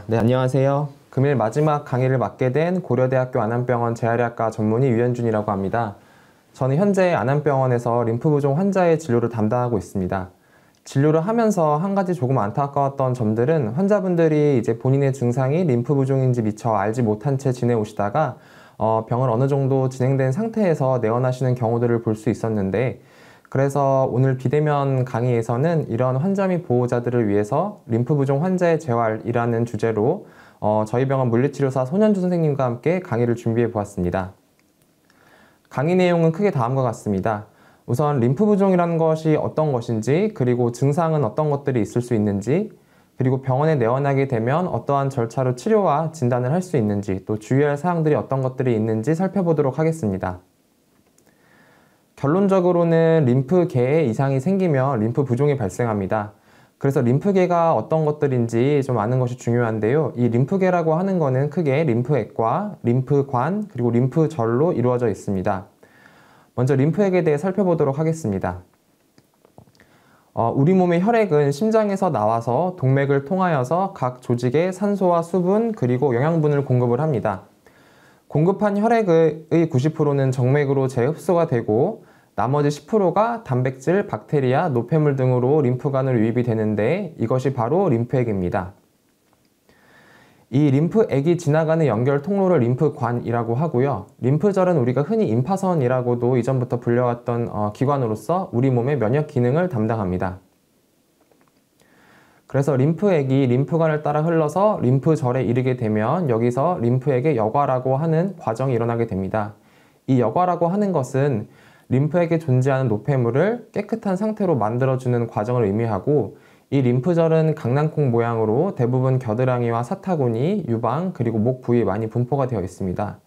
네, 안녕하세요. 금일 마지막 강의를 맡게 된 고려대학교 안암병원 재활의학과 전문의 유현준이라고 합니다. 저는 현재 안암병원에서 림프부종 환자의 진료를 담당하고 있습니다. 진료를 하면서 한 가지 조금 안타까웠던 점들은 환자분들이 이제 본인의 증상이 림프부종인지 미처 알지 못한 채 지내오시다가 병을 어느 정도 진행된 상태에서 내원하시는 경우들을 볼 수 있었는데, 그래서 오늘 비대면 강의에서는 이런 환자 및 보호자들을 위해서 림프부종 환자의 재활이라는 주제로 저희 병원 물리치료사 손현주 선생님과 함께 강의를 준비해 보았습니다. 강의 내용은 크게 다음과 같습니다. 우선 림프부종이라는 것이 어떤 것인지, 그리고 증상은 어떤 것들이 있을 수 있는지, 그리고 병원에 내원하게 되면 어떠한 절차로 치료와 진단을 할 수 있는지, 또 주의할 사항들이 어떤 것들이 있는지 살펴보도록 하겠습니다. 결론적으로는 림프계에 이상이 생기면 림프부종이 발생합니다. 그래서 림프계가 어떤 것들인지 좀 아는 것이 중요한데요. 이 림프계라고 하는 것은 크게 림프액과 림프관 그리고 림프절로 이루어져 있습니다. 먼저 림프액에 대해 살펴보도록 하겠습니다. 우리 몸의 혈액은 심장에서 나와서 동맥을 통하여서 각 조직에 산소와 수분 그리고 영양분을 공급을 합니다. 공급한 혈액의 90%는 정맥으로 재흡수가 되고 나머지 10%가 단백질, 박테리아, 노폐물 등으로 림프관으로 유입이 되는데 이것이 바로 림프액입니다. 이 림프액이 지나가는 연결 통로를 림프관이라고 하고요. 림프절은 우리가 흔히 임파선이라고도 이전부터 불려왔던 기관으로서 우리 몸의 면역 기능을 담당합니다. 그래서 림프액이 림프관을 따라 흘러서 림프절에 이르게 되면 여기서 림프액의 여과라고 하는 과정이 일어나게 됩니다. 이 여과라고 하는 것은 림프액에 존재하는 노폐물을 깨끗한 상태로 만들어주는 과정을 의미하고, 이 림프절은 강낭콩 모양으로 대부분 겨드랑이와 사타구니, 유방, 그리고 목 부위에 많이 분포가 되어 있습니다.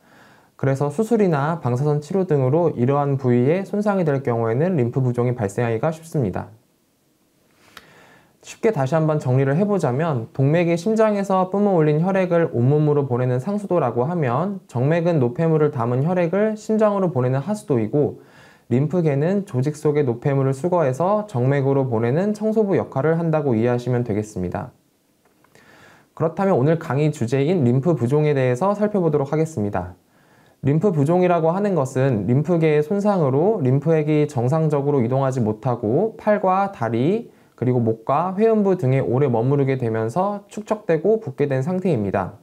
그래서 수술이나 방사선 치료 등으로 이러한 부위에 손상이 될 경우에는 림프부종이 발생하기가 쉽습니다. 쉽게 다시 한번 정리를 해보자면, 동맥이 심장에서 뿜어 올린 혈액을 온몸으로 보내는 상수도라고 하면, 정맥은 노폐물을 담은 혈액을 심장으로 보내는 하수도이고, 림프계는 조직 속의 노폐물을 수거해서 정맥으로 보내는 청소부 역할을 한다고 이해하시면 되겠습니다. 그렇다면 오늘 강의 주제인 림프부종에 대해서 살펴보도록 하겠습니다. 림프부종이라고 하는 것은 림프계의 손상으로 림프액이 정상적으로 이동하지 못하고 팔과 다리, 그리고 목과 회음부 등에 오래 머무르게 되면서 축적되고 붓게 된 상태입니다.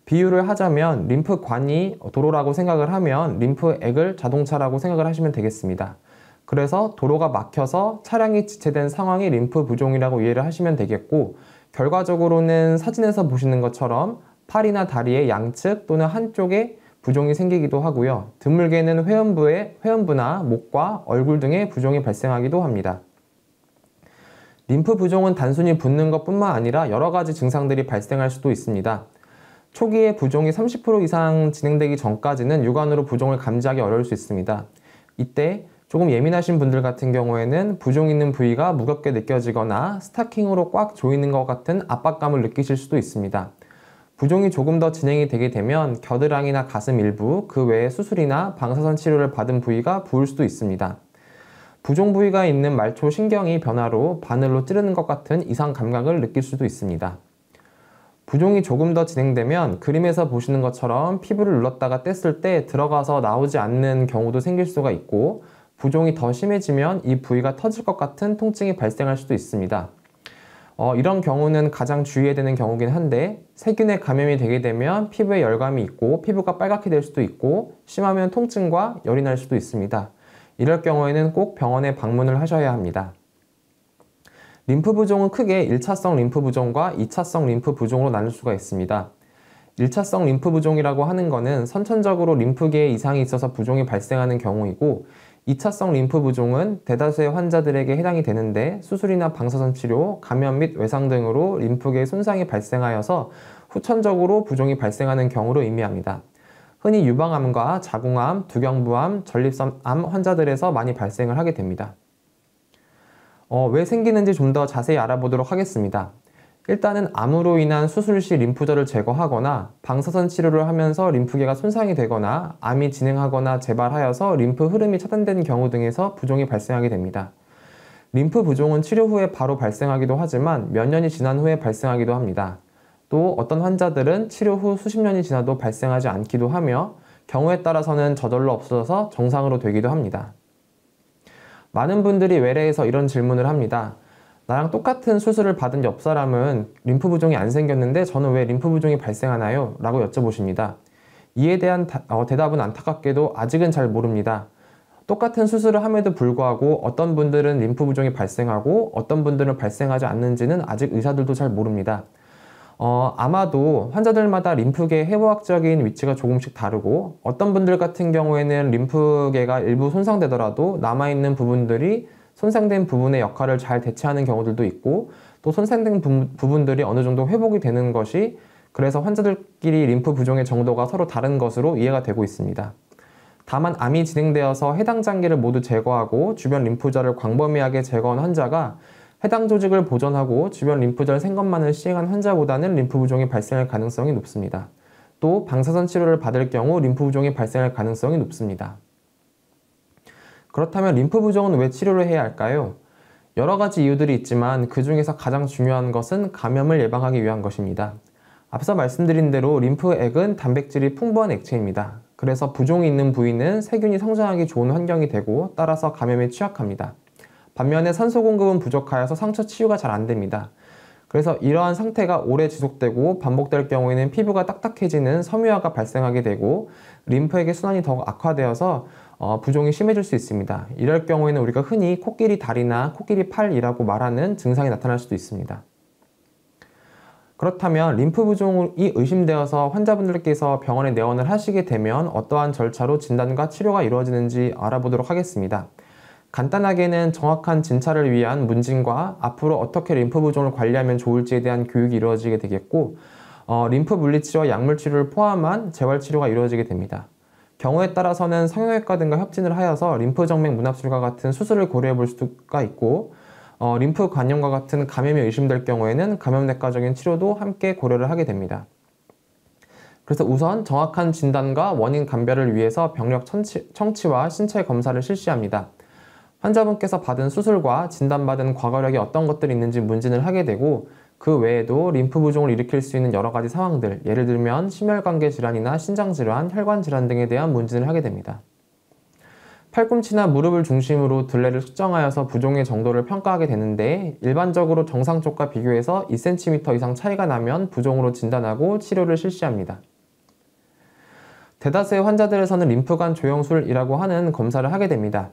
비유를 하자면 림프관이 도로라고 생각을 하면 림프액을 자동차라고 생각을 하시면 되겠습니다. 그래서 도로가 막혀서 차량이 지체된 상황이 림프부종이라고 이해를 하시면 되겠고, 결과적으로는 사진에서 보시는 것처럼 팔이나 다리의 양측 또는 한쪽에 부종이 생기기도 하고요. 드물게는 회음부나 목과 얼굴 등의 부종이 발생하기도 합니다. 림프부종은 단순히 붓는 것뿐만 아니라 여러 가지 증상들이 발생할 수도 있습니다. 초기에 부종이 30% 이상 진행되기 전까지는 육안으로 부종을 감지하기 어려울 수 있습니다. 이때 조금 예민하신 분들 같은 경우에는 부종 있는 부위가 무겁게 느껴지거나 스타킹으로 꽉 조이는 것 같은 압박감을 느끼실 수도 있습니다. 부종이 조금 더 진행이 되게 되면 겨드랑이나 가슴 일부, 그 외에 수술이나 방사선 치료를 받은 부위가 부을 수도 있습니다. 부종 부위가 있는 말초 신경이 변화로 바늘로 찌르는 것 같은 이상 감각을 느낄 수도 있습니다. 부종이 조금 더 진행되면 그림에서 보시는 것처럼 피부를 눌렀다가 뗐을 때 들어가서 나오지 않는 경우도 생길 수가 있고, 부종이 더 심해지면 이 부위가 터질 것 같은 통증이 발생할 수도 있습니다. 이런 경우는 가장 주의해야 되는 경우긴 한데, 세균에 감염이 되게 되면 피부에 열감이 있고 피부가 빨갛게 될 수도 있고, 심하면 통증과 열이 날 수도 있습니다. 이럴 경우에는 꼭 병원에 방문을 하셔야 합니다. 림프부종은 크게 1차성 림프부종과 2차성 림프부종으로 나눌 수가 있습니다. 1차성 림프부종이라고 하는 것은 선천적으로 림프계에 이상이 있어서 부종이 발생하는 경우이고, 2차성 림프부종은 대다수의 환자들에게 해당이 되는데 수술이나 방사선 치료, 감염 및 외상 등으로 림프계에 손상이 발생하여서 후천적으로 부종이 발생하는 경우를 의미합니다. 흔히 유방암과 자궁암, 두경부암, 전립선암 환자들에서 많이 발생을 하게 됩니다. 왜 생기는지 좀 더 자세히 알아보도록 하겠습니다. 일단은 암으로 인한 수술 시 림프절을 제거하거나 방사선 치료를 하면서 림프계가 손상이 되거나 암이 진행하거나 재발하여서 림프 흐름이 차단되는 경우 등에서 부종이 발생하게 됩니다. 림프 부종은 치료 후에 바로 발생하기도 하지만 몇 년이 지난 후에 발생하기도 합니다. 또 어떤 환자들은 치료 후 수십 년이 지나도 발생하지 않기도 하며 경우에 따라서는 저절로 없어져서 정상으로 되기도 합니다. 많은 분들이 외래에서 이런 질문을 합니다. 나랑 똑같은 수술을 받은 옆 사람은 림프 부종이 안 생겼는데 저는 왜 림프 부종이 발생하나요? 라고 여쭤보십니다. 이에 대한 대답은 안타깝게도 아직은 잘 모릅니다. 똑같은 수술을 함에도 불구하고 어떤 분들은 림프 부종이 발생하고 어떤 분들은 발생하지 않는지는 아직 의사들도 잘 모릅니다. 아마도 환자들마다 림프계의 해부학적인 위치가 조금씩 다르고 어떤 분들 같은 경우에는 림프계가 일부 손상되더라도 남아있는 부분들이 손상된 부분의 역할을 잘 대체하는 경우들도 있고 또 손상된 부분들이 어느 정도 회복이 되는 것이 그래서 환자들끼리 림프 부종의 정도가 서로 다른 것으로 이해가 되고 있습니다. 다만 암이 진행되어서 해당 장기를 모두 제거하고 주변 림프절을 광범위하게 제거한 환자가 해당 조직을 보존하고 주변 림프절 생건만을 시행한 환자보다는 림프 부종이 발생할 가능성이 높습니다. 또 방사선 치료를 받을 경우 림프 부종이 발생할 가능성이 높습니다. 그렇다면 림프 부종은 왜 치료를 해야 할까요? 여러 가지 이유들이 있지만 그 중에서 가장 중요한 것은 감염을 예방하기 위한 것입니다. 앞서 말씀드린 대로 림프액은 단백질이 풍부한 액체입니다. 그래서 부종이 있는 부위는 세균이 성장하기 좋은 환경이 되고 따라서 감염에 취약합니다. 반면에 산소 공급은 부족하여서 상처 치유가 잘 안 됩니다. 그래서 이러한 상태가 오래 지속되고 반복될 경우에는 피부가 딱딱해지는 섬유화가 발생하게 되고 림프액의 순환이 더욱 악화되어서 부종이 심해질 수 있습니다. 이럴 경우에는 우리가 흔히 코끼리 다리나 코끼리 팔이라고 말하는 증상이 나타날 수도 있습니다. 그렇다면 림프 부종이 의심되어서 환자분들께서 병원에 내원을 하시게 되면 어떠한 절차로 진단과 치료가 이루어지는지 알아보도록 하겠습니다. 간단하게는 정확한 진찰을 위한 문진과 앞으로 어떻게 림프 부종을 관리하면 좋을지에 대한 교육이 이루어지게 되겠고 림프 물리치료와 약물치료를 포함한 재활치료가 이루어지게 됩니다. 경우에 따라서는 성형외과 등과 협진을 하여서 림프 정맥 문합술과 같은 수술을 고려해 볼 수가 있고 림프 관염과 같은 감염이 의심될 경우에는 감염내과적인 치료도 함께 고려를 하게 됩니다. 그래서 우선 정확한 진단과 원인 감별을 위해서 병력 청취와 신체 검사를 실시합니다. 환자분께서 받은 수술과 진단받은 과거력이 어떤 것들이 있는지 문진을 하게 되고 그 외에도 림프 부종을 일으킬 수 있는 여러 가지 상황들, 예를 들면 심혈관계 질환이나 신장 질환, 혈관 질환 등에 대한 문진을 하게 됩니다. 팔꿈치나 무릎을 중심으로 둘레를 측정하여서 부종의 정도를 평가하게 되는데 일반적으로 정상 쪽과 비교해서 2cm 이상 차이가 나면 부종으로 진단하고 치료를 실시합니다. 대다수의 환자들에서는 림프관 조영술이라고 하는 검사를 하게 됩니다.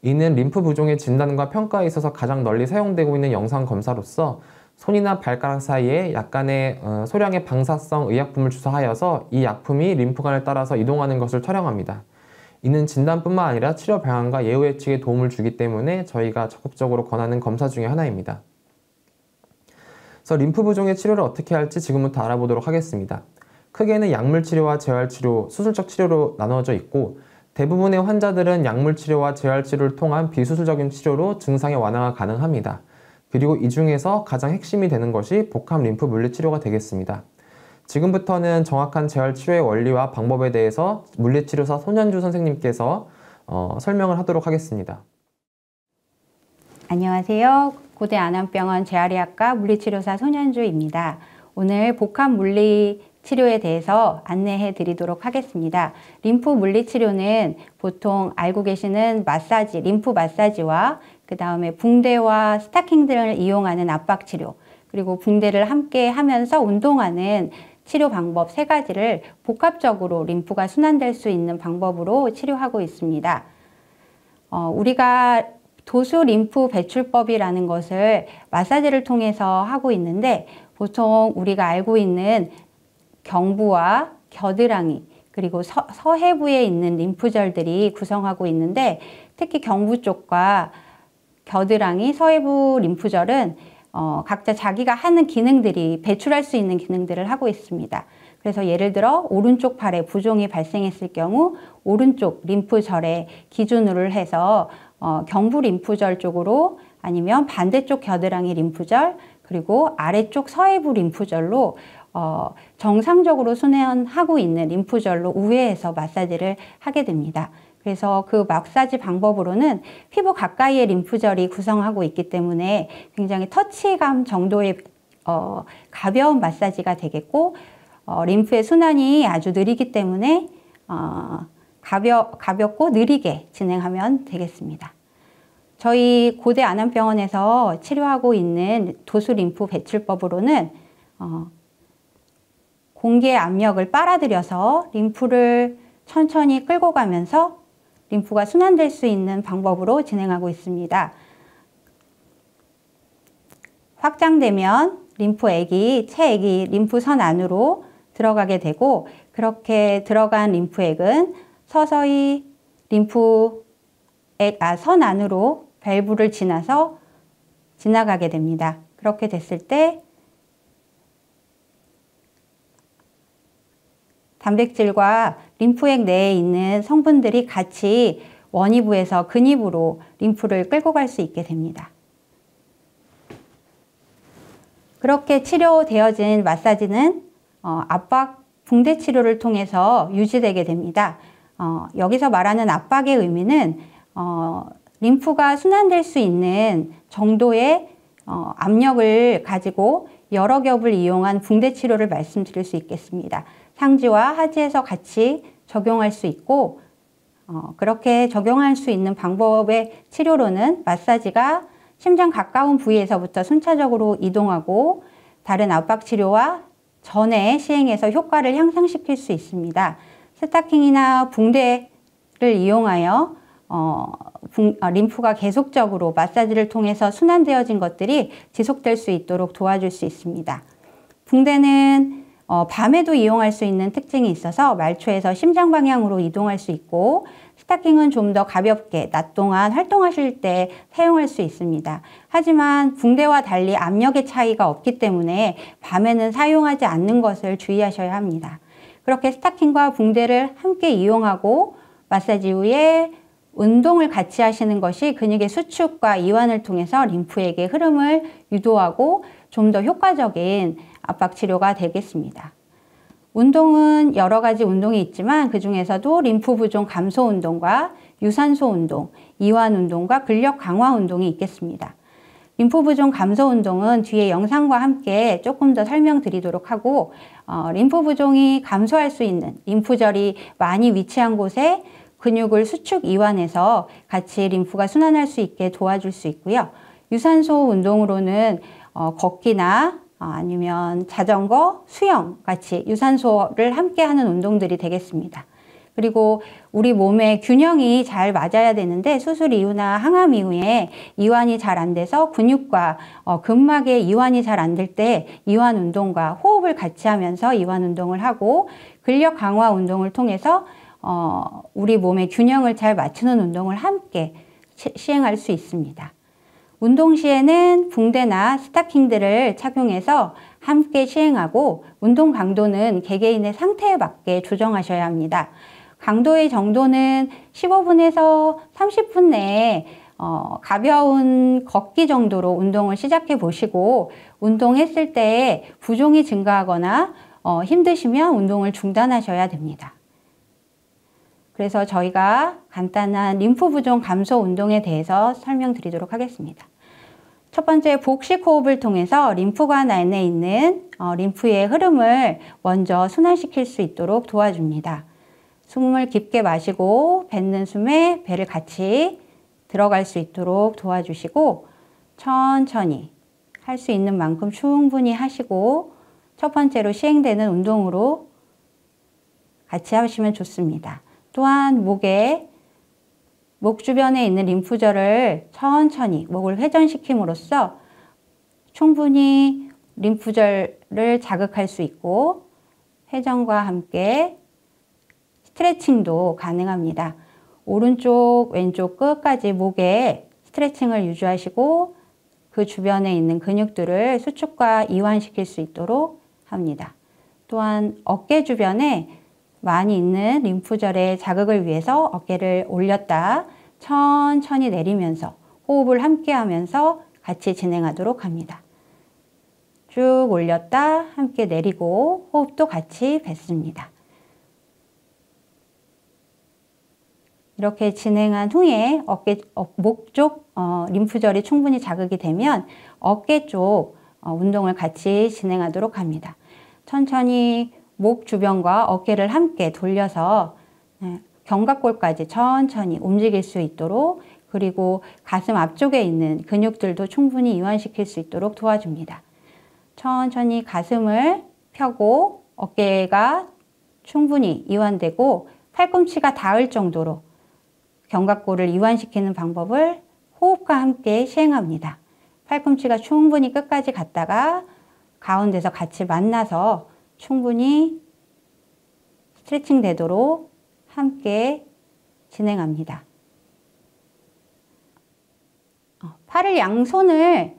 이는 림프 부종의 진단과 평가에 있어서 가장 널리 사용되고 있는 영상 검사로서 손이나 발가락 사이에 약간의 소량의 방사성 의약품을 주사하여서 이 약품이 림프관을 따라서 이동하는 것을 촬영합니다. 이는 진단뿐만 아니라 치료 방향과 예후 예측에 도움을 주기 때문에 저희가 적극적으로 권하는 검사 중에 하나입니다. 그래서 림프 부종의 치료를 어떻게 할지 지금부터 알아보도록 하겠습니다. 크게는 약물치료와 재활치료, 수술적 치료로 나누어져 있고 대부분의 환자들은 약물치료와 재활치료를 통한 비수술적인 치료로 증상의 완화가 가능합니다. 그리고 이 중에서 가장 핵심이 되는 것이 복합 림프 물리치료가 되겠습니다. 지금부터는 정확한 재활치료의 원리와 방법에 대해서 물리치료사 손현주 선생님께서 설명을 하도록 하겠습니다. 안녕하세요. 고대 안암병원 재활의학과 물리치료사 손현주입니다. 오늘 복합 물리치료에 대해서 안내해 드리도록 하겠습니다. 림프 물리치료는 보통 알고 계시는 마사지, 림프 마사지와 그 다음에 붕대와 스타킹 등을 이용하는 압박치료, 그리고 붕대를 함께 하면서 운동하는 치료 방법 세 가지를 복합적으로 림프가 순환될 수 있는 방법으로 치료하고 있습니다. 우리가 도수 림프 배출법이라는 것을 마사지를 통해서 하고 있는데 보통 우리가 알고 있는 경부와 겨드랑이 그리고 서해부에 있는 림프절들이 구성하고 있는데 특히 경부 쪽과 겨드랑이, 서해부 림프절은 각자 자기가 하는 기능들이 배출할 수 있는 기능들을 하고 있습니다. 그래서 예를 들어 오른쪽 팔에 부종이 발생했을 경우 오른쪽 림프절에 기준으로 해서 경부 림프절 쪽으로 아니면 반대쪽 겨드랑이 림프절 그리고 아래쪽 서해부 림프절로 정상적으로 순환하고 있는 림프절로 우회해서 마사지를 하게 됩니다. 그래서 그 마사지 방법으로는 피부 가까이의 림프절이 구성하고 있기 때문에 굉장히 터치감 정도의 가벼운 마사지가 되겠고 림프의 순환이 아주 느리기 때문에 가볍고 느리게 진행하면 되겠습니다. 저희 고대 안암병원에서 치료하고 있는 도수 림프 배출법으로는 공기의 압력을 빨아들여서 림프를 천천히 끌고 가면서 림프가 순환될 수 있는 방법으로 진행하고 있습니다. 확장되면 체액이 림프선 안으로 들어가게 되고, 그렇게 들어간 림프액은 서서히 선 안으로 밸브를 지나서 지나가게 됩니다. 그렇게 됐을 때 단백질과 림프액 내에 있는 성분들이 같이 원위부에서 근위부로 림프를 끌고 갈 수 있게 됩니다. 그렇게 치료되어진 마사지는 압박 붕대 치료를 통해서 유지되게 됩니다. 여기서 말하는 압박의 의미는 림프가 순환될 수 있는 정도의 압력을 가지고 여러 겹을 이용한 붕대 치료를 말씀드릴 수 있겠습니다. 상지와 하지에서 같이 적용할 수 있고, 그렇게 적용할 수 있는 방법의 치료로는 마사지가 심장 가까운 부위에서부터 순차적으로 이동하고 다른 압박 치료와 전에 시행해서 효과를 향상시킬 수 있습니다. 스타킹이나 붕대를 이용하여 림프가 계속적으로 마사지를 통해서 순환되어진 것들이 지속될 수 있도록 도와줄 수 있습니다. 붕대는 밤에도 이용할 수 있는 특징이 있어서 말초에서 심장 방향으로 이동할 수 있고, 스타킹은 좀 더 가볍게 낮 동안 활동하실 때 사용할 수 있습니다. 하지만 붕대와 달리 압력의 차이가 없기 때문에 밤에는 사용하지 않는 것을 주의하셔야 합니다. 그렇게 스타킹과 붕대를 함께 이용하고 마사지 후에 운동을 같이 하시는 것이 근육의 수축과 이완을 통해서 림프액의 흐름을 유도하고 좀 더 효과적인 압박 치료가 되겠습니다. 운동은 여러 가지 운동이 있지만 그 중에서도 림프 부종 감소 운동과 유산소 운동, 이완 운동과 근력 강화 운동이 있겠습니다. 림프 부종 감소 운동은 뒤에 영상과 함께 조금 더 설명드리도록 하고, 림프 부종이 감소할 수 있는 림프절이 많이 위치한 곳에 근육을 수축 이완해서 같이 림프가 순환할 수 있게 도와줄 수 있고요. 유산소 운동으로는 걷기나 아니면 자전거, 수영 같이 유산소를 함께 하는 운동들이 되겠습니다. 그리고 우리 몸의 균형이 잘 맞아야 되는데 수술 이후나 항암 이후에 이완이 잘 안 돼서 근육과 근막의 이완이 잘 안 될 때 이완 운동과 호흡을 같이 하면서 이완 운동을 하고, 근력 강화 운동을 통해서 우리 몸의 균형을 잘 맞추는 운동을 함께 시행할 수 있습니다. 운동 시에는 붕대나 스타킹들을 착용해서 함께 시행하고, 운동 강도는 개개인의 상태에 맞게 조정하셔야 합니다. 강도의 정도는 15분에서 30분 내에 가벼운 걷기 정도로 운동을 시작해 보시고, 운동했을 때 부종이 증가하거나 힘드시면 운동을 중단하셔야 됩니다. 그래서 저희가 간단한 림프 부종 감소 운동에 대해서 설명드리도록 하겠습니다. 첫 번째, 복식 호흡을 통해서 림프관 안에 있는 림프의 흐름을 먼저 순환시킬 수 있도록 도와줍니다. 숨을 깊게 마시고 뱉는 숨에 배를 같이 들어갈 수 있도록 도와주시고, 천천히 할 수 있는 만큼 충분히 하시고, 첫 번째로 시행되는 운동으로 같이 하시면 좋습니다. 또한 목 주변에 있는 림프절을 천천히 목을 회전시킴으로써 충분히 림프절을 자극할 수 있고, 회전과 함께 스트레칭도 가능합니다. 오른쪽, 왼쪽 끝까지 목에 스트레칭을 유지하시고 그 주변에 있는 근육들을 수축과 이완시킬 수 있도록 합니다. 또한 어깨 주변에 많이 있는 림프절의 자극을 위해서 어깨를 올렸다 천천히 내리면서 호흡을 함께 하면서 같이 진행하도록 합니다. 쭉 올렸다 함께 내리고 호흡도 같이 뱉습니다. 이렇게 진행한 후에 목 쪽 림프절이 충분히 자극이 되면 어깨 쪽 운동을 같이 진행하도록 합니다. 천천히 목 주변과 어깨를 함께 돌려서 견갑골까지 천천히 움직일 수 있도록, 그리고 가슴 앞쪽에 있는 근육들도 충분히 이완시킬 수 있도록 도와줍니다. 천천히 가슴을 펴고 어깨가 충분히 이완되고 팔꿈치가 닿을 정도로 견갑골을 이완시키는 방법을 호흡과 함께 시행합니다. 팔꿈치가 충분히 끝까지 갔다가 가운데서 같이 만나서 충분히 스트레칭 되도록 함께 진행합니다. 팔을 양손을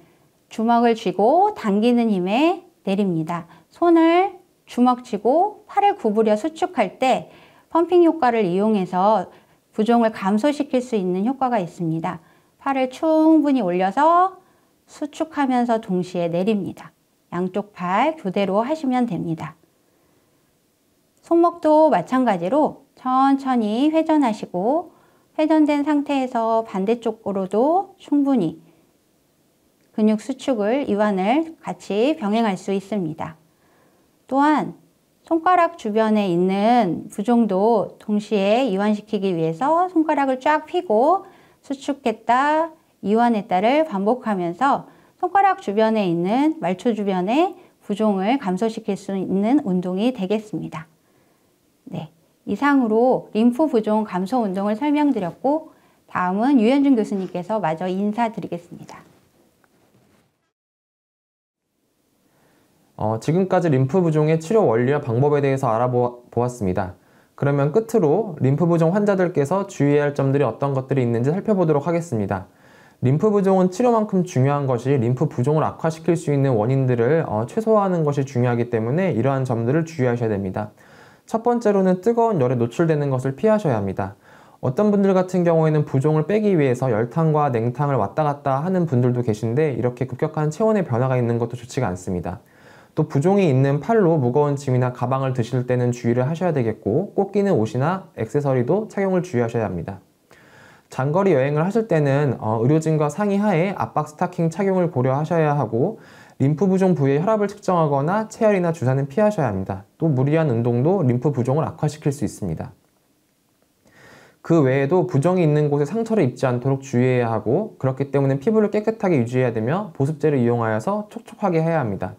주먹을 쥐고 당기는 힘에 내립니다. 손을 주먹 쥐고 팔을 구부려 수축할 때 펌핑 효과를 이용해서 부종을 감소시킬 수 있는 효과가 있습니다. 팔을 충분히 올려서 수축하면서 동시에 내립니다. 양쪽 팔 교대로 하시면 됩니다. 손목도 마찬가지로 천천히 회전하시고, 회전된 상태에서 반대쪽으로도 충분히 근육 수축을, 이완을 같이 병행할 수 있습니다. 또한 손가락 주변에 있는 부종도 동시에 이완시키기 위해서 손가락을 쫙 펴고 수축했다, 이완했다를 반복하면서 손가락 주변에 있는 말초 주변의 부종을 감소시킬 수 있는 운동이 되겠습니다. 네, 이상으로 림프 부종 감소 운동을 설명드렸고, 다음은 유현준 교수님께서 마저 인사드리겠습니다. 지금까지 림프 부종의 치료 원리와 방법에 대해서 알아보았습니다. 그러면 끝으로 림프 부종 환자들께서 주의해야 할 점들이 어떤 것들이 있는지 살펴보도록 하겠습니다. 림프 부종은 치료만큼 중요한 것이 림프 부종을 악화시킬 수 있는 원인들을 최소화하는 것이 중요하기 때문에 이러한 점들을 주의하셔야 됩니다. 첫 번째로는 뜨거운 열에 노출되는 것을 피하셔야 합니다. 어떤 분들 같은 경우에는 부종을 빼기 위해서 열탕과 냉탕을 왔다 갔다 하는 분들도 계신데, 이렇게 급격한 체온의 변화가 있는 것도 좋지가 않습니다. 또 부종이 있는 팔로 무거운 짐이나 가방을 드실 때는 주의를 하셔야 되겠고, 꼭 끼는 옷이나 액세서리도 착용을 주의하셔야 합니다. 장거리 여행을 하실 때는 의료진과 상의하에 압박 스타킹 착용을 고려하셔야 하고, 림프 부종 부위의 혈압을 측정하거나 체열이나 주사는 피하셔야 합니다. 또 무리한 운동도 림프 부종을 악화시킬 수 있습니다. 그 외에도 부종이 있는 곳에 상처를 입지 않도록 주의해야 하고, 그렇기 때문에 피부를 깨끗하게 유지해야 되며 보습제를 이용하여서 촉촉하게 해야 합니다.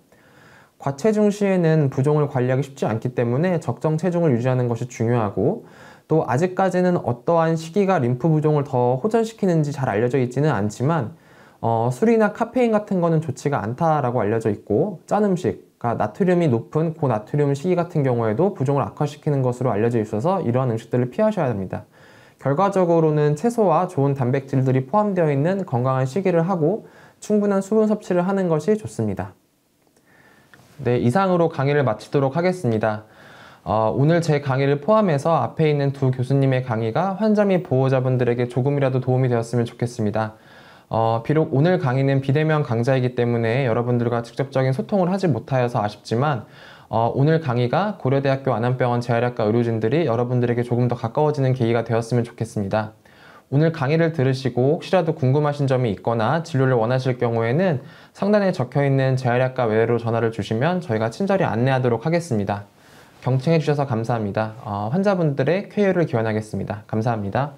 과체중 시에는 부종을 관리하기 쉽지 않기 때문에 적정 체중을 유지하는 것이 중요하고, 또 아직까지는 어떠한 시기가 림프 부종을 더 호전시키는지 잘 알려져 있지는 않지만 술이나 카페인 같은 거는 좋지가 않다라고 알려져 있고, 짠 음식, 그러니까 나트륨이 높은 고나트륨 식이 같은 경우에도 부종을 악화시키는 것으로 알려져 있어서 이러한 음식들을 피하셔야 합니다. 결과적으로는 채소와 좋은 단백질들이 포함되어 있는 건강한 식이를 하고 충분한 수분 섭취를 하는 것이 좋습니다. 네, 이상으로 강의를 마치도록 하겠습니다. 오늘 제 강의를 포함해서 앞에 있는 두 교수님의 강의가 환자 및 보호자분들에게 조금이라도 도움이 되었으면 좋겠습니다. 비록 오늘 강의는 비대면 강좌이기 때문에 여러분들과 직접적인 소통을 하지 못하여서 아쉽지만, 오늘 강의가 고려대학교 안암병원 재활약과 의료진들이 여러분들에게 조금 더 가까워지는 계기가 되었으면 좋겠습니다. 오늘 강의를 들으시고 혹시라도 궁금하신 점이 있거나 진료를 원하실 경우에는 상단에 적혀있는 재활약과 외래로 전화를 주시면 저희가 친절히 안내하도록 하겠습니다. 경청해 주셔서 감사합니다. 환자분들의 쾌유를 기원하겠습니다. 감사합니다.